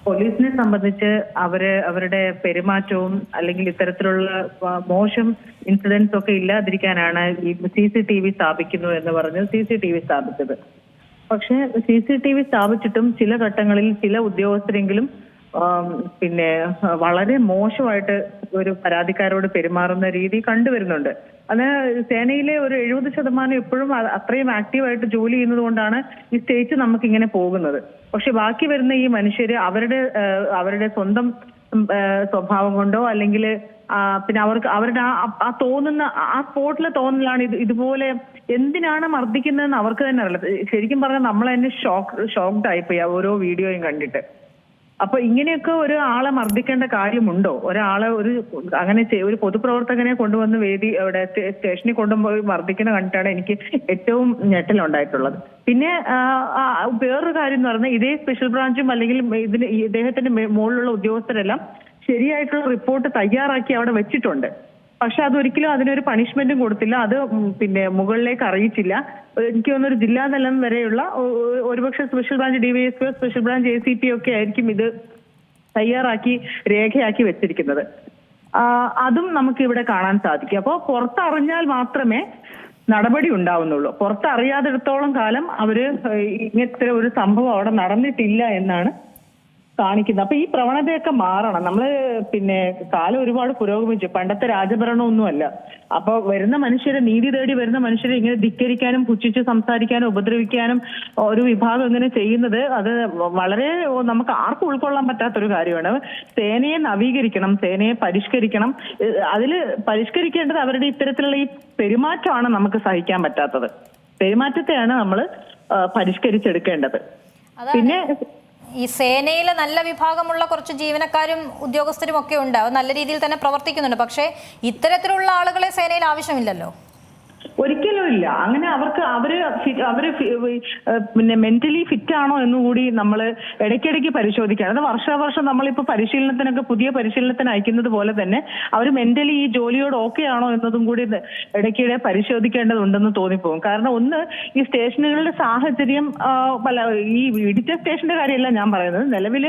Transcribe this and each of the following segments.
പോലീസിനെ സംബന്ധിച്ച് അവരുടെ പെരുമാറ്റവും അല്ലെങ്കിൽ ഇത്തരത്തിലുള്ള മോശം ഇൻസിഡൻസ് ഒക്കെ ഇല്ലാതിരിക്കാനാണ് ഈ CCTV സ്ഥാപിക്കുന്നു എന്ന് പറഞ്ഞ് CCTV സ്ഥാപിച്ചത്. പക്ഷെ CCTV സ്ഥാപിച്ചിട്ടും ചില ഘട്ടങ്ങളിൽ ചില ഉദ്യോഗസ്ഥരെങ്കിലും പിന്നെ വളരെ മോശമായിട്ട് ഒരു പരാതിക്കാരോട് പെരുമാറുന്ന രീതി കണ്ടുവരുന്നുണ്ട്. അത് സേനയിലെ ഒരു 70% ഇപ്പോഴും അത്രയും ആക്റ്റീവായിട്ട് ജോലി ചെയ്യുന്നത് കൊണ്ടാണ് ഈ സ്റ്റേറ്റ് നമുക്ക് ഇങ്ങനെ പോകുന്നത്. പക്ഷെ ബാക്കി വരുന്ന ഈ മനുഷ്യര് അവരുടെ സ്വന്തം സ്വഭാവം കൊണ്ടോ അല്ലെങ്കിൽ പിന്നെ അവരുടെ ആ തോന്നുന്ന ആ സ്പോട്ടിലെ തോന്നലാണ് ഇതുപോലെ എന്തിനാണ് മർദ്ദിക്കുന്നതെന്ന് അവർക്ക് തന്നെ അറിയില്ല. ശരിക്കും പറഞ്ഞാൽ നമ്മൾ തന്നെ ഷോക്ക്ഡ് ആയിപ്പോയി ഓരോ വീഡിയോയും കണ്ടിട്ട്. അപ്പൊ ഇങ്ങനെയൊക്കെ ഒരാളെ മർദ്ദിക്കേണ്ട കാര്യമുണ്ടോ? ഒരാളെ ഒരു പൊതുപ്രവർത്തകനെ കൊണ്ടുവന്ന് അവിടെ സ്റ്റേഷനിൽ കൊണ്ടുപോയി മർദ്ദിക്കുന്ന കണ്ടിട്ടാണ് എനിക്ക് ഏറ്റവും ഞെട്ടലുണ്ടായിട്ടുള്ളത്. പിന്നെ വേറൊരു കാര്യം എന്ന് പറഞ്ഞാൽ ഇതേ സ്പെഷ്യൽ ബ്രാഞ്ചും അല്ലെങ്കിൽ ഇദ്ദേഹത്തിന്റെ മുകളിലുള്ള ഉദ്യോഗസ്ഥരെല്ലാം ശരിയായിട്ടുള്ള റിപ്പോർട്ട് തയ്യാറാക്കി അവിടെ വെച്ചിട്ടുണ്ട്. പക്ഷെ അതൊരിക്കലും അതിനൊരു പണിഷ്മെന്റും കൊടുത്തില്ല. അത് പിന്നെ മുകളിലേക്ക് അറിയിച്ചില്ല. എനിക്ക് തോന്നുന്നൊരു ജില്ലാ തലം വരെയുള്ള ഒരുപക്ഷെ special branch DYSP, special branch ACP ഒക്കെ ആയിരിക്കും ഇത് തയ്യാറാക്കി രേഖയാക്കി വെച്ചിരിക്കുന്നത്. അതും നമുക്ക് ഇവിടെ കാണാൻ സാധിക്കും. അപ്പോൾ പുറത്തറിഞ്ഞാൽ മാത്രമേ നടപടി ഉണ്ടാവുന്നുള്ളൂ. പുറത്തറിയാത്തിടത്തോളം കാലം ഇങ്ങനത്തെ ഒരു സംഭവം അവിടെ നടന്നിട്ടില്ല എന്നാണ് കാണിക്കുന്നത്. അപ്പൊ ഈ പ്രവണതയൊക്കെ മാറണം. നമ്മള് പിന്നെ കാലം ഒരുപാട് പുരോഗമിച്ചു. പണ്ടത്തെ രാജഭരണമൊന്നുമല്ല. അപ്പൊ വരുന്ന മനുഷ്യരെ, നീതി തേടി വരുന്ന മനുഷ്യരെ ഇങ്ങനെ ധിക്കരിക്കാനും പുച്ഛിച്ച് സംസാരിക്കാനും ഉപദ്രവിക്കാനും ഒരു വിഭാഗം ഇങ്ങനെ ചെയ്യുന്നത് അത് വളരെ നമുക്ക് ആർക്കും ഉൾക്കൊള്ളാൻ പറ്റാത്തൊരു കാര്യമാണ്. സേനയെ നവീകരിക്കണം, സേനയെ പരിഷ്കരിക്കണം. അതിൽ പരിഷ്കരിക്കേണ്ടത് അവരുടെ ഇത്തരത്തിലുള്ള ഈ പെരുമാറ്റമാണ് നമുക്ക് സഹിക്കാൻ പറ്റാത്തത്. പെരുമാറ്റത്തെയാണ് നമ്മൾ പരിഷ്കരിച്ചെടുക്കേണ്ടത്. പിന്നെ ഈ സേനയിൽ നല്ല വിഭാഗമുള്ള കുറച്ച് ജീവനക്കാരും ഉദ്യോഗസ്ഥരും ഒക്കെ ഉണ്ട്. അവർ നല്ല രീതിയിൽ തന്നെ പ്രവർത്തിക്കുന്നുണ്ട്. പക്ഷേ ഇത്തരത്തിലുള്ള ആളുകളെ സേനയിൽ ആവശ്യമില്ലല്ലോ. ഒരിക്കലും ഇല്ല. അങ്ങനെ അവര് പിന്നെ മെന്റലി ഫിറ്റ് ആണോ എന്നുകൂടി നമ്മൾ ഇടയ്ക്കിടയ്ക്ക് പരിശോധിക്കണം. അത് വർഷാവർഷം നമ്മളിപ്പോ പുതിയ പരിശീലനത്തിന് അയക്കുന്നത് പോലെ തന്നെ അവർ മെന്റലി ഈ ജോലിയോട് ഓക്കെ ആണോ എന്നതും കൂടി ഇടയ്ക്കിടെ പരിശോധിക്കേണ്ടതുണ്ടെന്ന് തോന്നിപ്പോകും. കാരണം ഒന്ന്, ഈ സ്റ്റേഷനുകളുടെ സാഹചര്യം ഈ ഇടിച്ച സ്റ്റേഷന്റെ കാര്യമല്ല ഞാൻ പറയുന്നത്. നിലവിൽ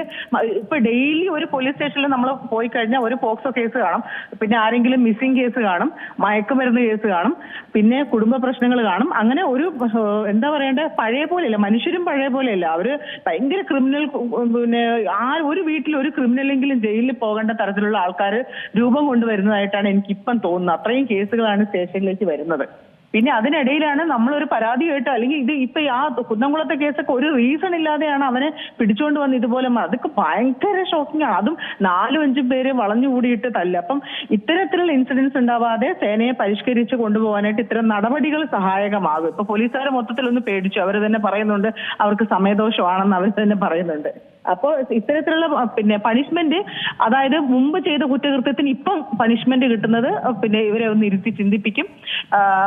ഇപ്പൊ ഡെയിലി ഒരു പോലീസ് സ്റ്റേഷനിൽ നമ്മൾ പോയി കഴിഞ്ഞാൽ ഒരു പോക്സോ കേസ് കാണും, പിന്നെ ആരെങ്കിലും മിസ്സിംഗ് കേസ് കാണും, മയക്കുമരുന്ന് കേസ് കാണും, പിന്നെ കുടുംബ പ്രശ്നങ്ങൾ കാണും. അങ്ങനെ ഒരു എന്താ പറയണ്ടേ, പഴയ പോലെയല്ല. മനുഷ്യരും പഴയ പോലെയല്ല. അവര് ഭയങ്കര ക്രിമിനൽ, പിന്നെ ഒരു വീട്ടിൽ ഒരു ക്രിമിനലെങ്കിലും ജയിലിൽ പോകേണ്ട തരത്തിലുള്ള ആൾക്കാർ രൂപം കൊണ്ടുവരുന്നതായിട്ടാണ് എനിക്കിപ്പം തോന്നുന്നത്. അത്രയും കേസുകളാണ് സ്റ്റേഷനിലേക്ക് വരുന്നത്. പിന്നെ അതിനിടയിലാണ് നമ്മളൊരു പരാതി കേട്ട്, അല്ലെങ്കിൽ ഇപ്പൊ ആ കുന്നംകുളത്തെ കേസൊക്കെ ഒരു റീസൺ ഇല്ലാതെയാണ് അവനെ പിടിച്ചുകൊണ്ട് വന്ന് ഇതുപോലെ അതൊക്കെ ഭയങ്കര ഷോക്കിംഗ് ആണ്. അതും 4-5 പേര് വളഞ്ഞുകൂടിയിട്ട് തല്ല. അപ്പം ഇത്തരത്തിലുള്ള ഇൻസിഡൻസ് ഉണ്ടാവാതെ സേനയെ പരിഷ്കരിച്ച് കൊണ്ടുപോകാനായിട്ട് ഇത്തരം നടപടികൾ സഹായകമാകും. ഇപ്പൊ പോലീസുകാരെ മൊത്തത്തിലൊന്ന് പേടിച്ചു. അവർ തന്നെ പറയുന്നുണ്ട് അവർക്ക് സമയദോഷമാണെന്ന് അവർ തന്നെ പറയുന്നുണ്ട്. അപ്പോൾ ഇത്തരത്തിലുള്ള പിന്നെ പണിഷ്മെന്റ്, അതായത് മുമ്പ് ചെയ്ത കുറ്റകൃത്യത്തിന് ഇപ്പം പണിഷ്മെന്റ് കിട്ടുന്നത് പിന്നെ ഇവരെ ഒന്ന് ഇരുത്തി ചിന്തിപ്പിക്കും.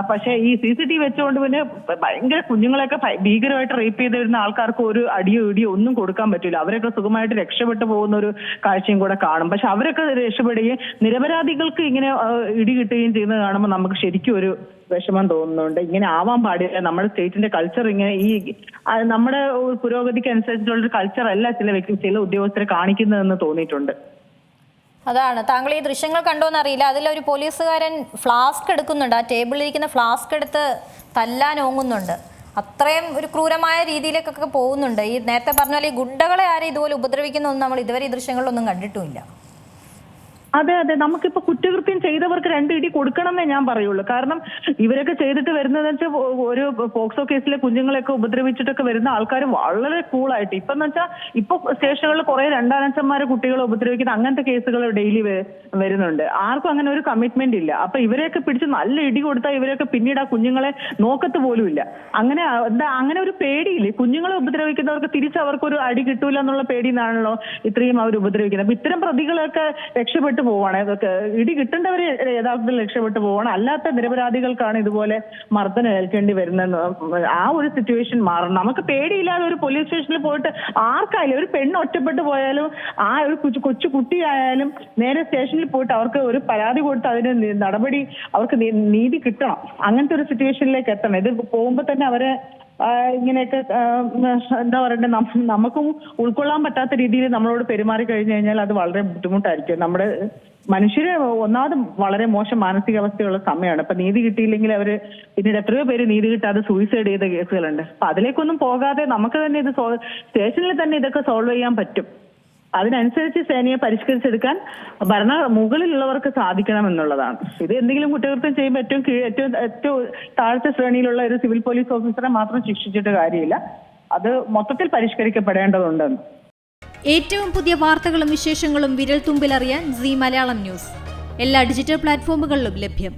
പക്ഷെ ഈ CCTV വെച്ചുകൊണ്ട് പിന്നെ ഭയങ്കര കുഞ്ഞുങ്ങളെയൊക്കെ ഭീകരമായിട്ട് റേപ്പ് ചെയ്ത് വരുന്ന ആൾക്കാർക്ക് ഒരു അടിയോ ഇടിയോ ഒന്നും കൊടുക്കാൻ പറ്റില്ല. അവരൊക്കെ സുഖമായിട്ട് രക്ഷപ്പെട്ടു പോകുന്ന ഒരു കാഴ്ചയും കൂടെ കാണും. പക്ഷെ അവരൊക്കെ രക്ഷപ്പെടുകയും നിരപരാധികൾക്ക് ഇങ്ങനെ ഇടി കിട്ടുകയും ചെയ്യുന്നത് കാണുമ്പോൾ നമുക്ക് ശരിക്കും ഒരു വിഷമം തോന്നുന്നുണ്ട്. ഇങ്ങനെ ആവാൻ പാടില്ല. നമ്മുടെ സ്റ്റേറ്റിന്റെ കൾച്ചർ ഇങ്ങനെ നമ്മുടെ പുരോഗതിക്ക് അനുസരിച്ചുള്ളൊരു കൾച്ചർ അല്ല ചില ഉദ്യോഗസ്ഥരെ കാണിക്കുന്നതെന്ന് തോന്നിയിട്ടുണ്ട്. അതാണ്. താങ്കൾ ഈ ദൃശ്യങ്ങൾ കണ്ടോന്നറിയില്ല. അതിലൊരു പോലീസുകാരൻ ഫ്ലാസ്ക് എടുക്കുന്നുണ്ട്. ആ ടേബിളിലിരിക്കുന്ന ഫ്ലാസ്ക് എടുത്ത് തല്ലാൻ ഓങ്ങുന്നുണ്ട്. അത്രയും ഒരു ക്രൂരമായ രീതിയിലേക്കൊക്കെ പോകുന്നുണ്ട്. ഈ നേരത്തെ പറഞ്ഞ പോലെ ഈ ഗുണ്ടകളെ ആരും ഇതുപോലെ ഉപദ്രവിക്കുന്നൊന്നും നമ്മൾ ഇതുവരെ ഈ ദൃശ്യങ്ങളിലൊന്നും കണ്ടിട്ടുമില്ല. അതെ, നമുക്കിപ്പോ കുറ്റകൃത്യം ചെയ്തവർക്ക് 2 ഇടി കൊടുക്കണമെന്നേ ഞാൻ പറയുള്ളൂ. കാരണം ഇവരൊക്കെ ചെയ്തിട്ട് വരുന്നതെന്ന് വെച്ചാൽ ഒരു പോക്സോ കേസിലെ കുഞ്ഞുങ്ങളെയൊക്കെ ഉപദ്രവിച്ചിട്ടൊക്കെ വരുന്ന ആൾക്കാർ വളരെ കൂളായിട്ട്, ഇപ്പം വെച്ചാൽ ഇപ്പൊ സ്റ്റേഷനുകളിൽ കുറെ രണ്ടാനച്ഛന്മാരെ കുട്ടികളെ ഉപദ്രവിക്കുന്ന അങ്ങനത്തെ കേസുകൾ ഡെയിലി വരുന്നുണ്ട്. ആർക്കും അങ്ങനെ ഒരു കമ്മിറ്റ്മെന്റ് ഇല്ല. അപ്പൊ ഇവരെയൊക്കെ പിടിച്ച് നല്ല ഇടി കൊടുത്താൽ ഇവരൊക്കെ പിന്നീട് ആ കുഞ്ഞുങ്ങളെ നോക്കത്ത് പോലും ഇല്ല. അങ്ങനെ ഒരു പേടിയില്ലേ? കുഞ്ഞുങ്ങളെ ഉപദ്രവിക്കുന്നവർക്ക് തിരിച്ച് അവർക്കൊരു അടി കിട്ടൂല എന്നുള്ള പേടിയെന്നാണല്ലോ ഇത്രയും അവർ ഉപദ്രവിക്കുന്നത്. അപ്പൊ ഇത്തരം പ്രതികളൊക്കെ രക്ഷപ്പെട്ടു പോവാണ്. ഇതൊക്കെ ഇടി കിട്ടേണ്ടവര് യഥാർത്ഥത്തിൽ രക്ഷപ്പെട്ടു പോവാണ്. അല്ലാത്ത നിരപരാധികൾക്കാണ് ഇതുപോലെ മർദ്ദനം ഏൽക്കേണ്ടി വരുന്നത്. ആ ഒരു സിറ്റുവേഷൻ മാറണം. നമുക്ക് പേടിയില്ലാതെ ഒരു പോലീസ് സ്റ്റേഷനിൽ പോയിട്ട് ആർക്കായാലും, ഒരു പെണ്ണ് ഒറ്റപ്പെട്ടു പോയാലും ആ ഒരു കൊച്ചു കുട്ടിയായാലും നേരെ സ്റ്റേഷനിൽ പോയിട്ട് അവർക്ക് ഒരു പരാതി കൊടുത്ത് അതിന് നടപടി, അവർക്ക് നീതി കിട്ടണം. അങ്ങനത്തെ ഒരു സിറ്റുവേഷനിലേക്ക് എത്തണം. ഇത് പോകുമ്പോൾ തന്നെ അവരെ ഇങ്ങനെയൊക്കെ എന്താ പറയണ്ടേ, നമുക്കും ഉൾക്കൊള്ളാൻ പറ്റാത്ത രീതിയിൽ നമ്മളോട് പെരുമാറി കഴിഞ്ഞു കഴിഞ്ഞാൽ അത് വളരെ ബുദ്ധിമുട്ടായിരിക്കും. നമ്മുടെ മനുഷ്യര് ഒന്നാമത് വളരെ മോശം മാനസികാവസ്ഥയുള്ള സമയമാണ്. ഇപ്പൊ നീതി കിട്ടിയില്ലെങ്കിൽ അവര് പിന്നീട് എത്രയോ പേര് നീതി കിട്ടാതെ സൂയിസൈഡ് ചെയ്ത കേസുകളുണ്ട്. അപ്പൊ അതിലേക്കൊന്നും പോകാതെ നമുക്ക് തന്നെ ഇത് സ്റ്റേഷനിൽ തന്നെ ഇതൊക്കെ സോൾവ് ചെയ്യാൻ പറ്റും. അതിനനുസരിച്ച് സേനയെ പരിഷ്കരിച്ചെടുക്കാൻ മുകളിലുള്ളവർക്ക് സാധിക്കണം എന്നുള്ളതാണ്. ഇത് എന്തെങ്കിലും കുറ്റകൃത്യം ചെയ്യുമ്പോൾ ഏറ്റവും താഴ്ച ശ്രേണിയിലുള്ള ഒരു സിവിൽ പോലീസ് ഓഫീസറെ മാത്രം ശിക്ഷിച്ചിട്ട് കാര്യമില്ല. അത് മൊത്തത്തിൽ പരിഷ്കരിക്കപ്പെടേണ്ടതുണ്ടെന്ന്. ഏറ്റവും പുതിയ വാർത്തകളും വിശേഷങ്ങളും വിരൽ തുമ്പിലറിയാൻ സീ മലയാളം ന്യൂസ് എല്ലാ ഡിജിറ്റൽ പ്ലാറ്റ്ഫോമുകളിലും ലഭ്യം.